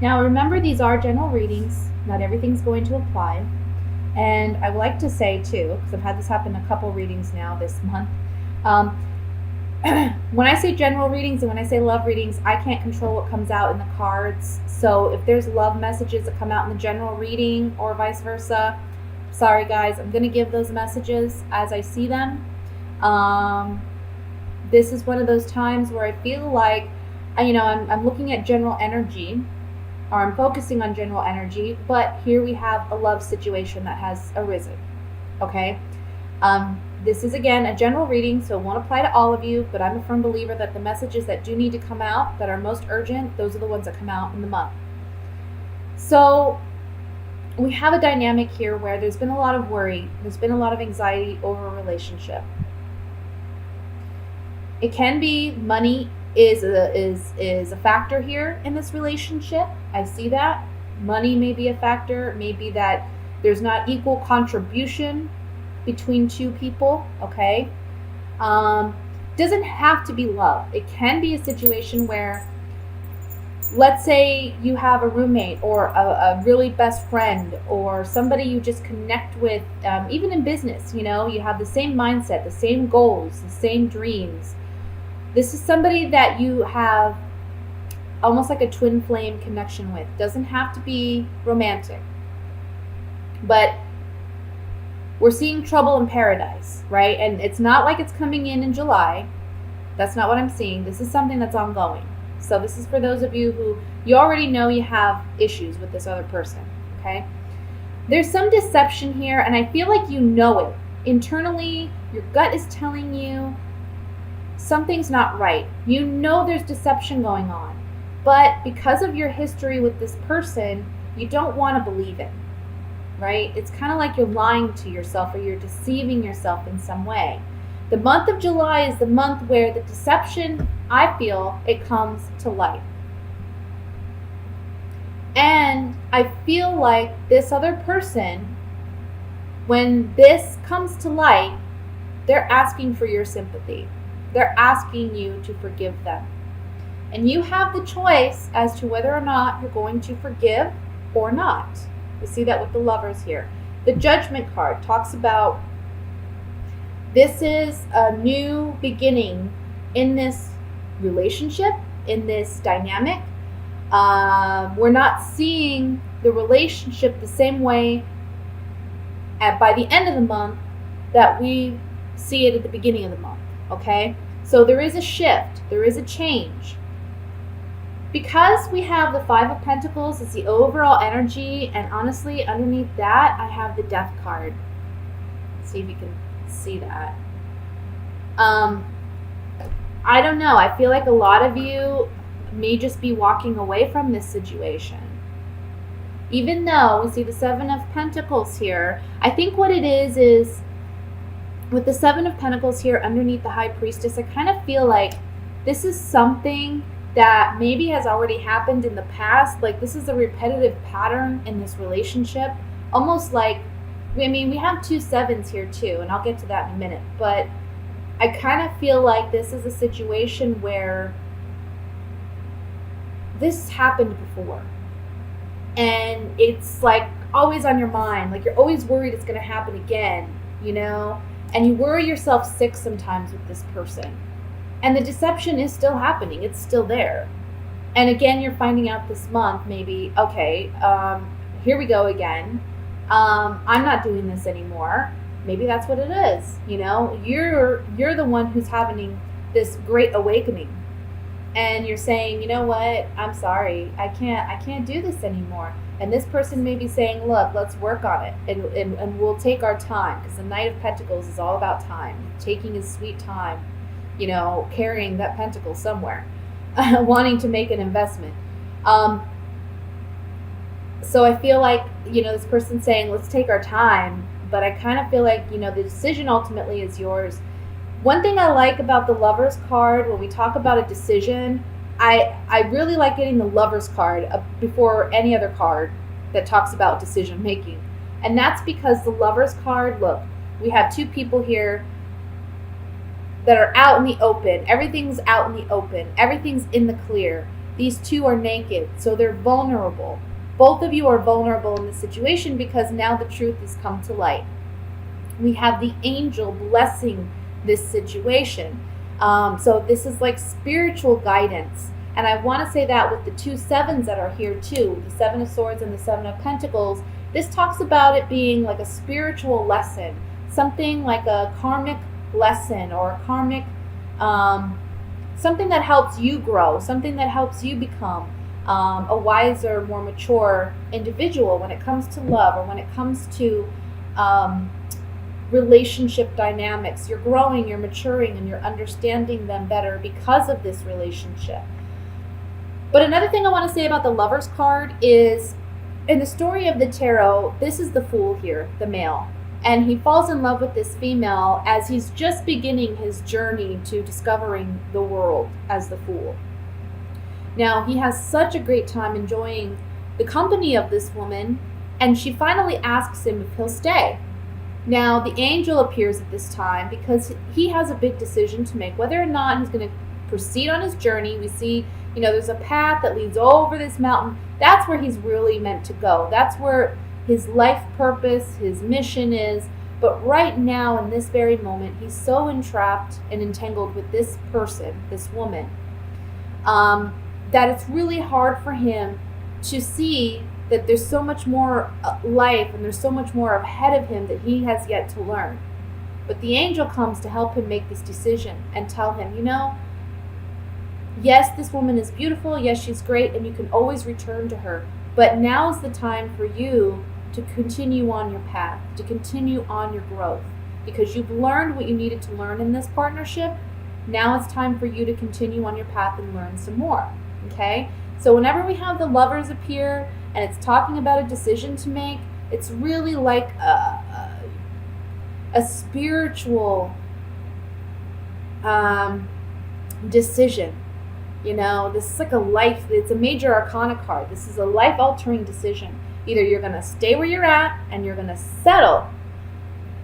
Now, remember, these are general readings. Not everything's going to apply. And I would like to say, too, because I've had this happen a couple readings now this month, um, when I say general readings and when I say love readings, I can't control what comes out in the cards. So if there's love messages that come out in the general reading or vice versa, sorry guys, I'm going to give those messages as I see them. This is one of those times where I feel like, I'm looking at general energy, or I'm focusing on general energy, but here we have a love situation that has arisen. Okay? This is, again, a general reading, so it won't apply to all of you, but I'm a firm believer that the messages that do need to come out, that are most urgent, those are the ones that come out in the month. So we have a dynamic here where there's been a lot of worry, there's been a lot of anxiety over a relationship. It can be money is a factor here in this relationship. I see that. Money may be a factor, maybe that there's not equal contribution between two people, okay? Doesn't have to be love. It can be a situation where, let's say you have a roommate or a really best friend or somebody you just connect with, even in business, you have the same mindset, the same goals, the same dreams. This is somebody that you have almost like a twin flame connection with. Doesn't have to be romantic. But we're seeing trouble in paradise, right? And it's not like it's coming in July. That's not what I'm seeing. This is something that's ongoing. So this is for those of you who you already know you have issues with this other person, okay? There's some deception here, and I feel like you know it. Internally, your gut is telling you something's not right. You know there's deception going on. But because of your history with this person, you don't want to believe it, right? It's kind of like you're lying to yourself or you're deceiving yourself in some way. The month of July is the month where the deception, I feel, it comes to light. And I feel like this other person, when this comes to light, they're asking for your sympathy. They're asking you to forgive them. And you have the choice as to whether or not you're going to forgive or not. You see that with the Lovers here. The Judgment card talks about this is a new beginning in this relationship, in this dynamic. We're not seeing the relationship the same way by the end of the month that we see it at the beginning of the month. Okay? So there is a shift. There is a change. Because we have the Five of Pentacles, it's the overall energy, and honestly, underneath that, I have the Death card. Let's see if you can see that. I don't know. I feel like a lot of you may just be walking away from this situation. Even though we see the Seven of Pentacles here, I think what it is with the Seven of Pentacles here underneath the High Priestess, I kind of feel like this is something that maybe has already happened in the past. Like this is a repetitive pattern in this relationship. Almost like, we have two sevens here too, and I'll get to that in a minute. But I kind of feel like this is a situation where this happened before. And it's like always on your mind. Like you're always worried it's going to happen again, And you worry yourself sick sometimes with this person. And the deception is still happening. It's still there. And again, you're finding out this month, maybe, okay, here we go again. I'm not doing this anymore. Maybe that's what it is. You're the one who's having this great awakening. And you're saying, you know what? I'm sorry. I can't do this anymore. And this person may be saying, look, let's work on it. And we'll take our time. Because the Knight of Pentacles is all about time. Taking his sweet time. Carrying that pentacle somewhere, wanting to make an investment. So I feel like, this person saying, let's take our time, but I kind of feel like, the decision ultimately is yours. One thing I like about the Lovers card, when we talk about a decision, I really like getting the Lovers card before any other card that talks about decision making. And that's because the Lovers card, look, we have two people here that are out in the open. Everything's out in the open. Everything's in the clear. These two are naked, so they're vulnerable. Both of you are vulnerable in this situation because now the truth has come to light. We have the angel blessing this situation. So this is like spiritual guidance. And I want to say that with the 2 sevens that are here too, the 7 of Swords and the 7 of Pentacles, this talks about it being like a spiritual lesson, something like a karmic lesson or a karmic, something that helps you grow, something that helps you become a wiser, more mature individual when it comes to love or when it comes to relationship dynamics. You're growing, you're maturing, and you're understanding them better because of this relationship. But another thing I want to say about the Lovers card is, in the story of the tarot, this is the Fool here, the male. And he falls in love with this female as he's just beginning his journey to discovering the world as the Fool. Now, he has such a great time enjoying the company of this woman, and she finally asks him if he'll stay. Now, the angel appears at this time because he has a big decision to make, whether or not he's going to proceed on his journey. We see, there's a path that leads over this mountain. That's where he's really meant to go. That's where his life purpose, his mission is. But right now, in this very moment, he's so entrapped and entangled with this person, this woman, that it's really hard for him to see that there's so much more life and there's so much more ahead of him that he has yet to learn. But the angel comes to help him make this decision and tell him, yes, this woman is beautiful. Yes, she's great. And you can always return to her. But now is the time for you to continue on your path, to continue on your growth. Because you've learned what you needed to learn in this partnership. Now it's time for you to continue on your path and learn some more. Okay? So whenever we have the Lovers appear and it's talking about a decision to make, it's really like a spiritual decision. This is like it's a major arcana card. This is a life-altering decision. Either you're going to stay where you're at and you're going to settle,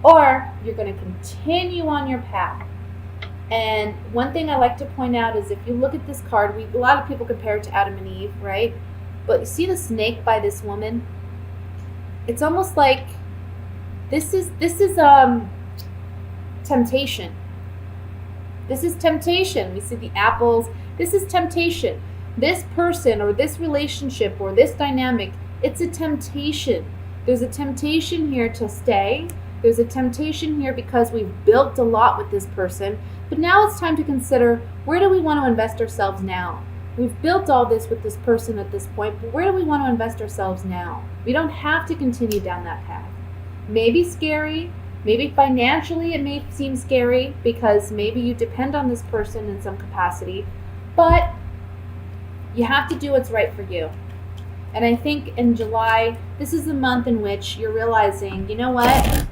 or you're going to continue on your path. And one thing I like to point out is if you look at this card, a lot of people compare it to Adam and Eve, right? But you see the snake by this woman? It's almost like this is temptation. This is temptation. We see the apples. This is temptation. This person or this relationship or this dynamic, it's a temptation. There's a temptation here to stay. There's a temptation here because we've built a lot with this person. But now it's time to consider, where do we want to invest ourselves now? We've built all this with this person at this point, but where do we want to invest ourselves now? We don't have to continue down that path. Maybe scary. Maybe financially it may seem scary because maybe you depend on this person in some capacity. But you have to do what's right for you. And I think in July, this is a month in which you're realizing, you know what?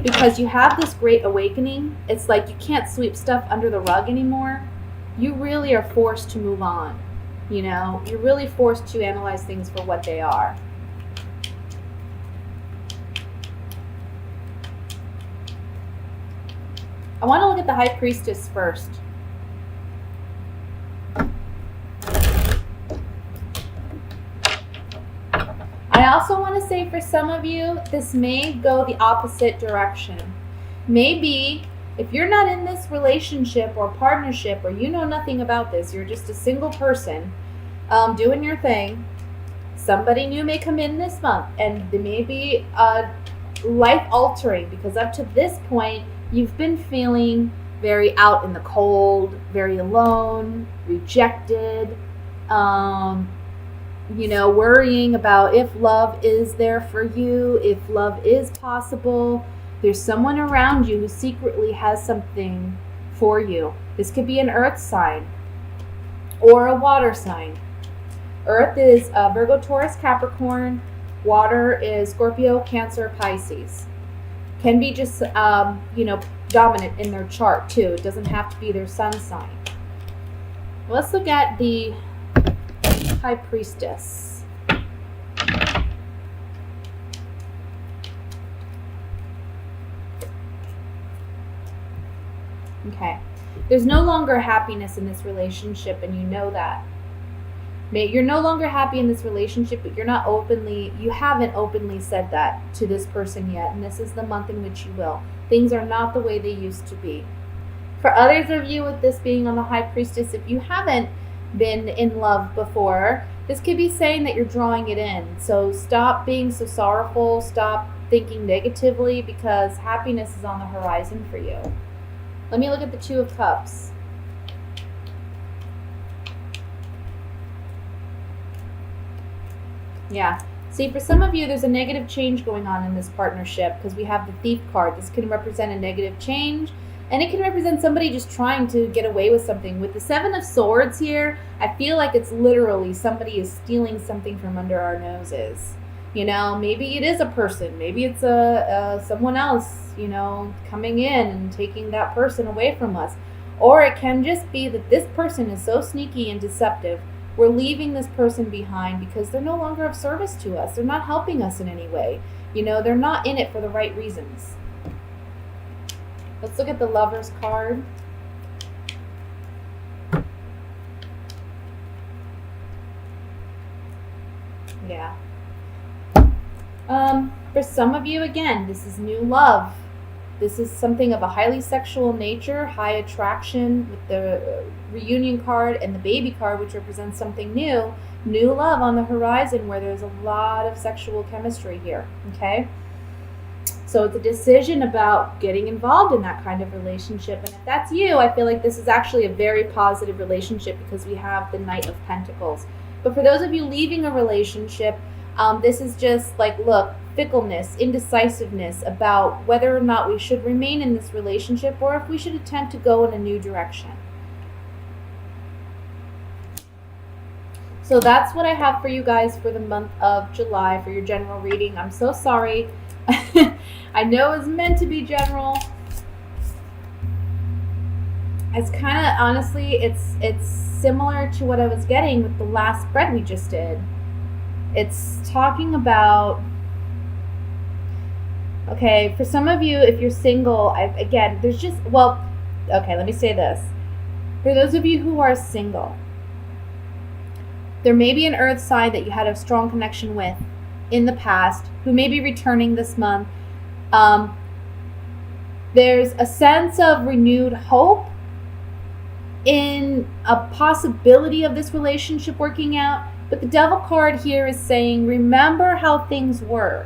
Because you have this great awakening, it's like you can't sweep stuff under the rug anymore. You really are forced to move on. You're really forced to analyze things for what they are. I want to look at the High Priestess first. I also want to say for some of you, this may go the opposite direction. Maybe if you're not in this relationship or partnership, or you know nothing about this, you're just a single person doing your thing, somebody new may come in this month and they may be life-altering, because up to this point, you've been feeling very out in the cold, very alone, rejected, worrying about if love is there for you, if love is possible. There's someone around you who secretly has something for you. This could be an earth sign or a water sign. Earth is Virgo, Taurus, Capricorn. Water is Scorpio, Cancer, Pisces. Can be just, dominant in their chart too. It doesn't have to be their sun sign. Let's look at the High Priestess. Okay. There's no longer happiness in this relationship, and you know that. You're no longer happy in this relationship, but you haven't openly said that to this person yet, and this is the month in which you will. Things are not the way they used to be. For others of you, with this being on the High Priestess, if you haven't been in love before, this could be saying that you're drawing it in. So stop being so sorrowful, stop thinking negatively, because happiness is on the horizon for you. Let me look at the Two of Cups. Yeah. See, for some of you, there's a negative change going on in this partnership because we have the Thief card. This can represent a negative change, and it can represent somebody just trying to get away with something. With the Seven of Swords here, I feel like it's literally somebody is stealing something from under our noses. You know, maybe it is a person. Maybe it's someone else, you know, coming in and taking that person away from us. Or it can just be that this person is so sneaky and deceptive. We're leaving this person behind because they're no longer of service to us. They're not helping us in any way. You know, they're not in it for the right reasons. Let's look at the Lover's card. Yeah. For some of you, again, this is new love. This is something of a highly sexual nature, high attraction with the reunion card and the baby card, which represents something new. New love on the horizon where there's a lot of sexual chemistry here, okay? So it's a decision about getting involved in that kind of relationship. And if that's you, I feel like this is actually a very positive relationship because we have the Knight of Pentacles. But for those of you leaving a relationship, this is just like, look, fickleness, indecisiveness about whether or not we should remain in this relationship or if we should attempt to go in a new direction. So that's what I have for you guys for the month of July for your general reading. I'm so sorry. I know it's meant to be general. It's kind of, honestly, it's similar to what I was getting with the last spread we just did. It's talking about, okay, for some of you, if you're single, again, there's just, well, okay, let me say this. For those of you who are single, there may be an earth sign that you had a strong connection with in the past who may be returning this month. There's a sense of renewed hope in a possibility of this relationship working out. But the Devil card here is saying, remember how things were.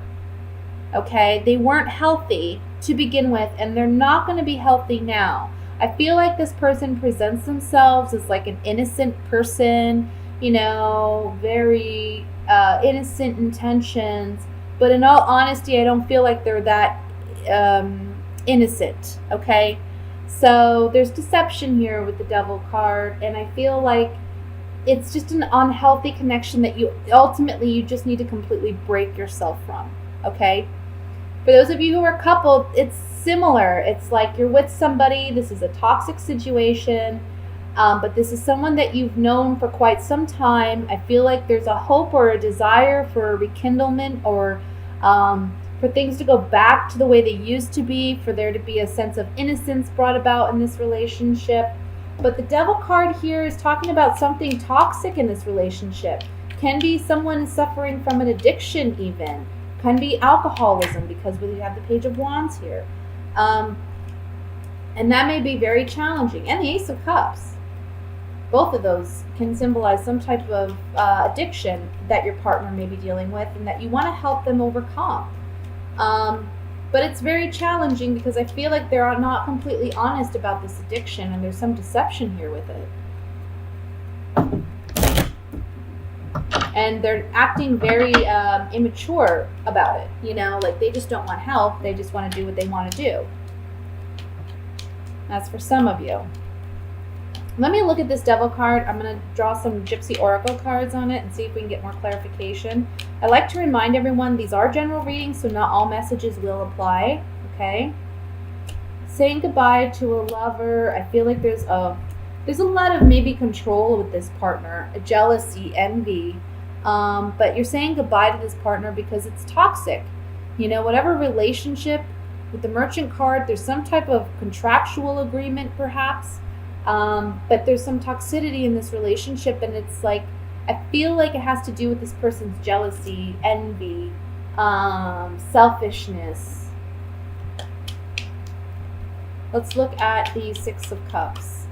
Okay, they weren't healthy to begin with, and they're not going to be healthy now. I feel like this person presents themselves as like an innocent person, you know, very innocent intentions. But in all honesty, I don't feel like they're that innocent, okay? So there's deception here with the Devil card, and I feel like it's just an unhealthy connection that you just need to completely break yourself from, okay? For those of you who are coupled, it's similar. It's like you're with somebody, this is a toxic situation, but this is someone that you've known for quite some time. I feel like there's a hope or a desire for a rekindlement or for things to go back to the way they used to be, for there to be a sense of innocence brought about in this relationship. But the Devil card here is talking about something toxic in this relationship. Can be someone suffering from an addiction even. Can be alcoholism because we have the Page of Wands here. And that may be very challenging. And the Ace of Cups. Both of those can symbolize some type of addiction that your partner may be dealing with and that you want to help them overcome. But it's very challenging because I feel like they're not completely honest about this addiction and there's some deception here with it. And they're acting very immature about it, you know, like they just don't want help. They just want to do what they want to do. That's for some of you. Let me look at this Devil card. I'm going to draw some Gypsy Oracle cards on it and see if we can get more clarification. I like to remind everyone these are general readings, so not all messages will apply, okay? Saying goodbye to a lover. I feel like there's a lot of maybe control with this partner, a jealousy, envy. But you're saying goodbye to this partner because it's toxic. You know, whatever relationship with the Merchant card, there's some type of contractual agreement perhaps. But there's some toxicity in this relationship, and it's like I feel like it has to do with this person's jealousy, envy, selfishness. Let's look at the Six of Cups.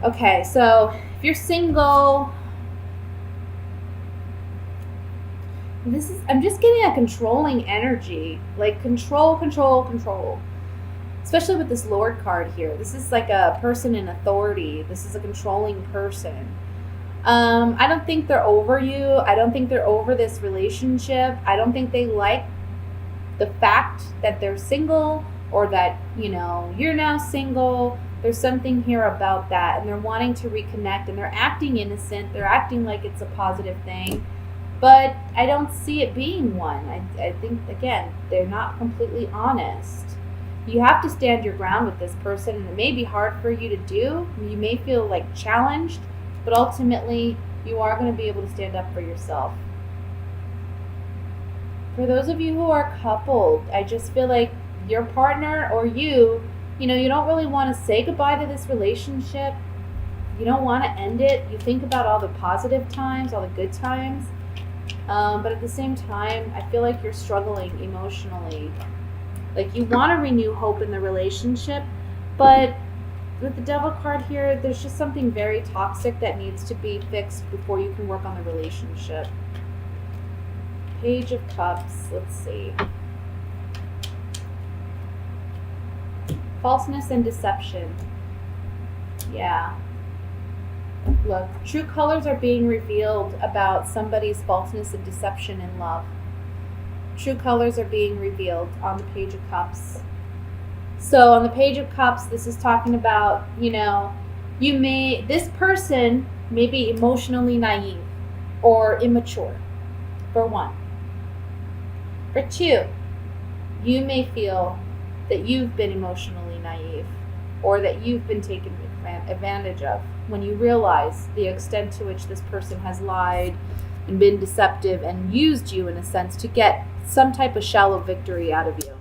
Okay, so if you're single, I'm just getting a controlling energy, like control. Especially with this Lord card here. This is like a person in authority. This is a controlling person. I don't think they're over you. I don't think they're over this relationship. I don't think they like the fact that they're single, or that, you know, you're now single. There's something here about that, and they're wanting to reconnect, and they're acting innocent. They're acting like it's a positive thing, but I don't see it being one. I think, again, they're not completely honest. You have to stand your ground with this person, and it may be hard for you to do. You may feel like challenged, but ultimately you are going to be able to stand up for yourself. For those of you who are coupled, I just feel like your partner or you know, you don't really want to say goodbye to this relationship. You don't want to end it. You think about all the positive times, all the good times. But at the same time, I feel like you're struggling emotionally. Like you want to renew hope in the relationship, but with the Devil card here, there's just something very toxic that needs to be fixed before you can work on the relationship. Page of Cups, let's see. Falseness and deception. Yeah. Look, true colors are being revealed about somebody's falseness and deception in love. True colors are being revealed on the Page of Cups. So on the Page of Cups, this is talking about, you know, this person may be emotionally naive or immature, for one. For two, you may feel that you've been emotionally naive, or that you've been taken advantage of, when you realize the extent to which this person has lied and been deceptive and used you in a sense to get some type of shallow victory out of you.